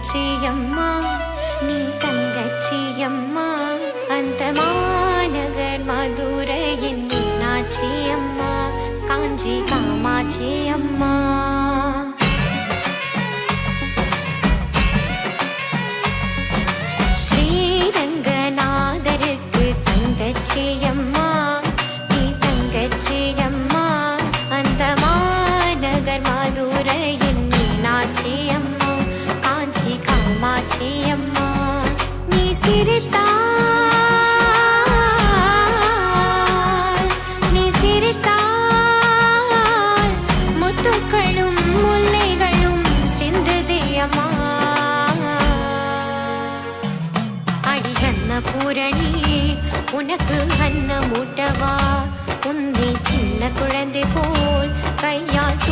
தங்கச்சியம்மா நீ தங்கச்சியம்மா அந்த மாநகர் மதுரையின் மீனாட்சியம்மா காஞ்சி காமாட்சியம்மா ஸ்ரீரங்கநாதருக்கு தங்கச்சியம்மா நீ தங்கச்சியம்மா அந்த மாநகர் மதுரையின் மீனாட்சியம்மா காஞ்சி காமாட்சியம்மா நீ சிரித்தால் முத்துக்களும் முல்லைகளும் சிந்துதியம்மா அடி அன்னபூரணி உனக்கு அன்னமூட்டவா உன்னை சின்ன குழந்தை போல் கையால்